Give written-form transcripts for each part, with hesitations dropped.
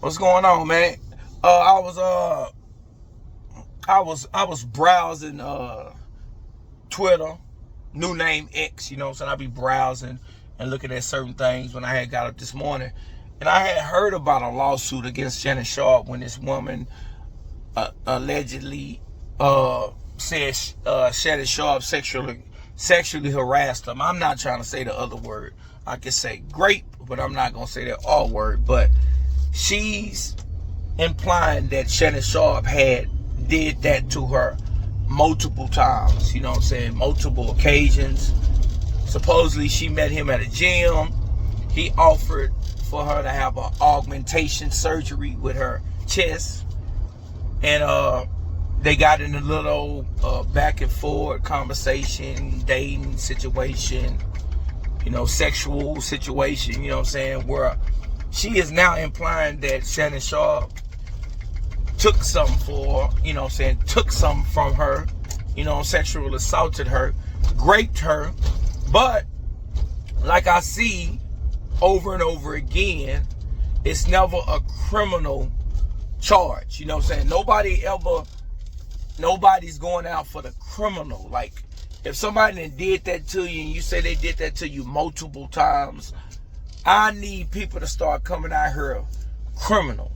What's going on, man? I was browsing Twitter, new name X, so I be browsing and looking at certain things when I had got up this morning. And I had heard about a lawsuit against Shannon Sharpe when this woman allegedly said Shannon Sharpe sexually harassed him. I'm not trying to say the other word. I could say grape, but I'm not going to say that R word. But she's implying that Shannon Sharpe did that to her multiple times, multiple occasions. Supposedly she met him at a gym. He offered for her to have an augmentation surgery with her chest. And they got in a little back and forth conversation, dating situation, sexual situation, where she is now implying that Shannon Sharpe took something for her, took something from her, sexually assaulted her, raped her. But like I see over and over again, it's never a criminal charge. Nobody's going out for the criminal. Like, if somebody did that to you and you say they did that to you multiple times, I need people to start coming out here criminal.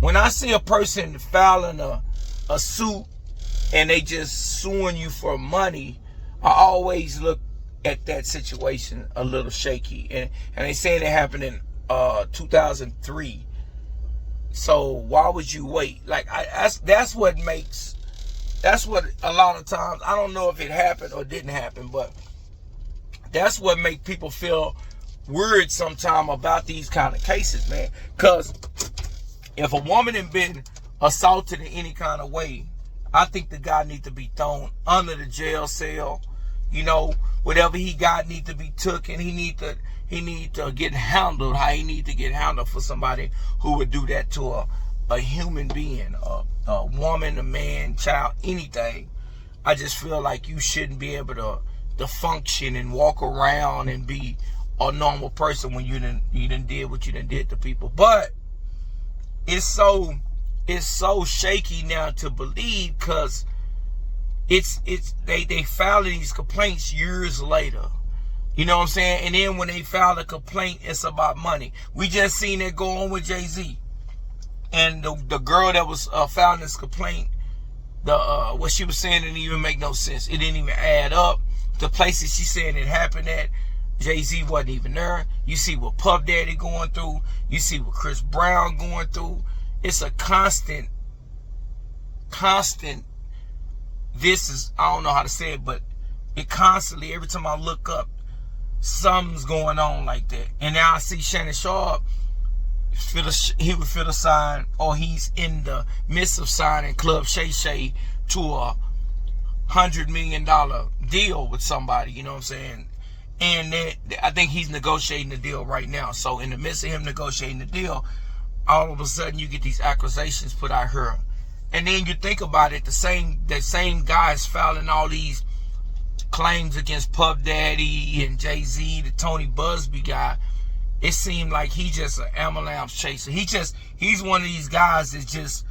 When I see a person filing a suit and they just suing you for money, I always look at that situation a little shaky. And they saying it happened in 2003. So why would you wait? Like, that's what a lot of times, I don't know if it happened or didn't happen, but that's what make people feel weird sometimes about these kind of cases, man. Because if a woman had been assaulted in any kind of way, I think the guy needs to be thrown under the jail cell. Whatever he got need to be took, and he need to get handled how he need to get handled for somebody who would do that to a human being, a woman, a man, child, anything. I just feel like you shouldn't be able to function and walk around and be a normal person when you done did what you done did to people. But it's so shaky now to believe, because they file these complaints years later. You know what I'm saying? And then when they file a complaint, it's about money. We just seen it go on with Jay-Z. And the girl that was filing this complaint, what she was saying didn't even make no sense. It didn't even add up. The places she said it happened at, Jay-Z wasn't even there. You see what Puff Daddy going through. You see what Chris Brown going through. It's a constant, I don't know how to say it, but it constantly, every time I look up, something's going on like that. And now I see Shannon Sharpe, he would feel a sign, or he's in the midst of signing Club Shay Shay to a $100 million deal with somebody, you know what I'm saying? And then I think he's negotiating the deal right now. So in the midst of him negotiating the deal, all of a sudden you get these accusations put out here. And then you think about it, the same guys filing all these claims against Puff Daddy and Jay-Z, the Tony Busby guy. It seemed like he's just an ambulance chaser. He's one of these guys that's just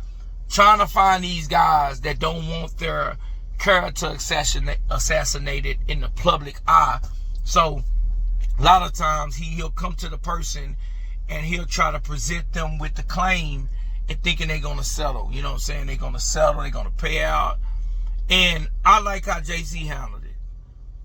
trying to find these guys that don't want their character assassinated in the public eye. So a lot of times he'll come to the person and he'll try to present them with the claim and thinking they're going to settle. You know what I'm saying? They're going to settle. They're going to pay out. And I like how Jay-Z handled it.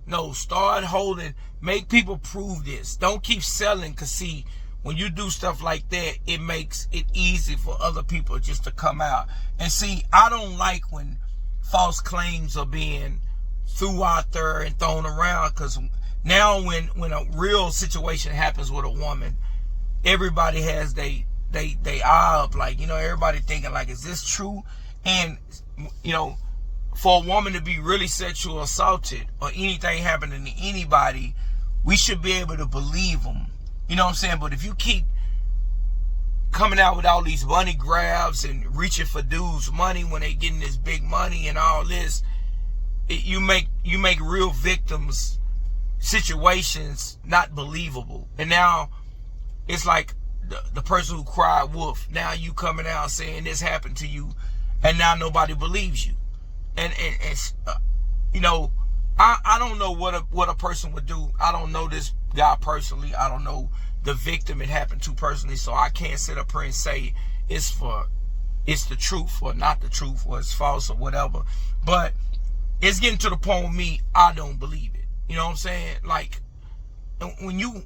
No, start holding. Make people prove this. Don't keep selling, because see, when you do stuff like that, it makes it easy for other people just to come out. And see, I don't like when false claims are being threw out there and thrown around, because now when a real situation happens with a woman, everybody has they eye up, like, everybody thinking like, is this true? And for a woman to be really sexually assaulted or anything happening to anybody, we should be able to believe them. You know what I'm saying? But if you keep coming out with all these money grabs and reaching for dudes' money when they getting this big money and all this, you make real victims situations not believable. And now it's like the person who cried wolf. Now you coming out saying this happened to you, and now nobody believes you. And you know, I don't know what a person would do. I don't know this guy personally. I don't know the victim it happened to personally, so I can't sit up here and say it's the truth or not the truth, or it's false or whatever. But it's getting to the point with me, I don't believe it. You know what I'm saying? Like, when you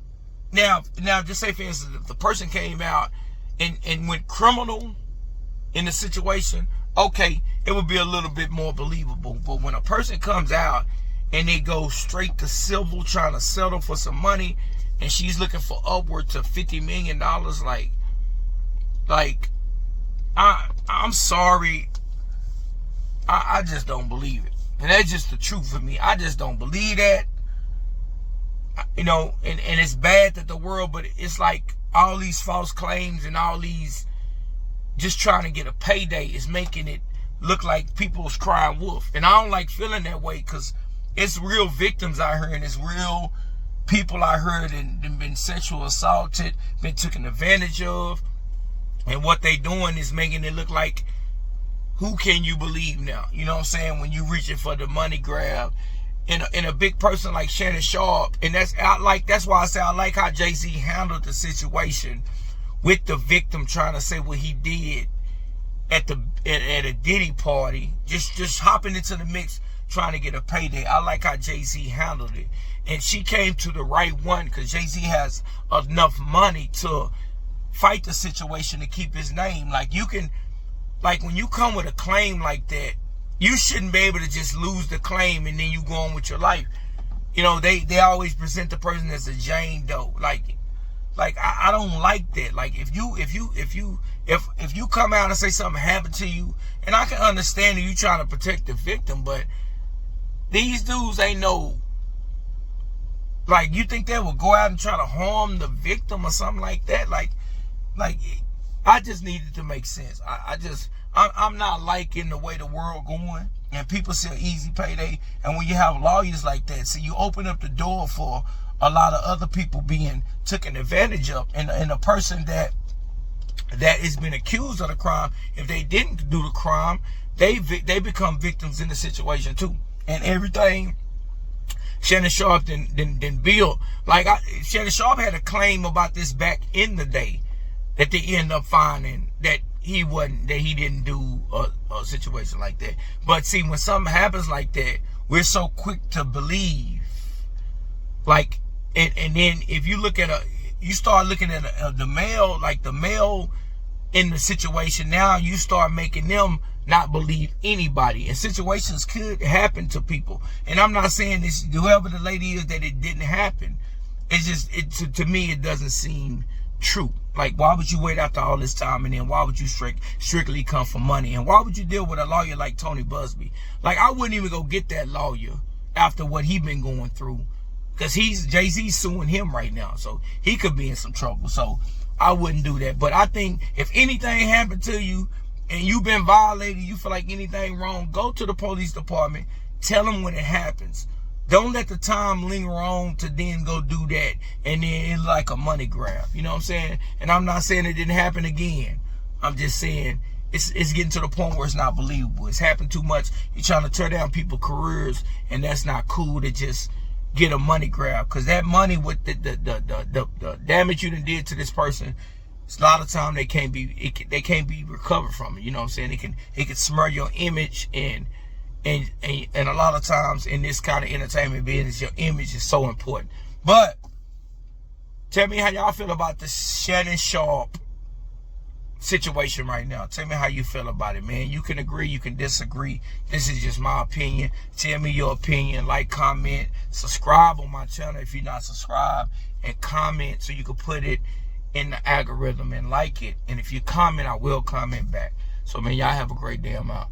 now just say, for instance, if the person came out and went criminal in the situation, okay, it would be a little bit more believable. But when a person comes out and they go straight to civil, trying to settle for some money, and she's looking for upwards to $50 million, like I'm sorry, I just don't believe it. And that's just the truth for me. I just don't believe that. You know, and it's bad that the world, but it's like all these false claims and all these just trying to get a payday is making it look like people's crying wolf. And I don't like feeling that way, because it's real victims out here, and it's real people out here that been sexual assaulted, been taken advantage of. And what they doing is making it look like, who can you believe now? You know what I'm saying? When you reaching for the money grab. In a big person like Shannon Sharpe, and that's why I say I like how Jay-Z handled the situation with the victim trying to say what he did at a Diddy party, just hopping into the mix trying to get a payday. I like how Jay-Z handled it, and she came to the right one, because Jay-Z has enough money to fight the situation to keep his name. Like, you can, like, when you come with a claim like that, you shouldn't be able to just lose the claim and then you go on with your life. You know, they always present the person as a Jane Doe. Like I don't like that. Like, if you come out and say something happened to you, and I can understand that you trying to protect the victim, but these dudes ain't no, like, you think they will go out and try to harm the victim or something like that? Like I just needed to make sense. I'm not liking the way the world going, and people say easy payday. And when you have lawyers like that, so you open up the door for a lot of other people being taken advantage of. And a person that has been accused of the crime, if they didn't do the crime, they become victims in the situation too. And everything Shannon Sharpe then built, like, Shannon Sharpe had a claim about this back in the day, that they end up finding that he didn't do a situation like that. But see, when something happens like that, we're so quick to believe. Like, and then if you look at you start looking at the male, like the male in the situation, now you start making them not believe anybody. And situations could happen to people. And I'm not saying this, whoever the lady is, that it didn't happen. It's just, to me, it doesn't seem true. Like, why would you wait after all this time, and then why would you strictly come for money? And why would you deal with a lawyer like Tony Busby? Like, I wouldn't even go get that lawyer after what he been going through, because Jay-Z's suing him right now, so he could be in some trouble. So I wouldn't do that. But I think if anything happened to you and you've been violated, you feel like anything wrong, go to the police department, tell them when it happens. Don't let the time linger on to then go do that, and then it's like a money grab. You know what I'm saying? And I'm not saying it didn't happen again. I'm just saying it's getting to the point where it's not believable. It's happened too much. You're trying to tear down people's careers, and that's not cool to just get a money grab. Because that money, with the damage you done did to this person, it's a lot of time they can't be recovered from it. You know what I'm saying? It can smear your image, and a lot of times in this kind of entertainment business, your image is so important. But tell me how y'all feel about the Shannon Sharpe situation right now. Tell me how you feel about it, man. You can agree, you can disagree. This is just my opinion. Tell me your opinion. Like, comment, subscribe on my channel if you're not subscribed, and comment so you can put it in the algorithm and like it. And if you comment, I will comment back. So, man, y'all have a great day. I'm out.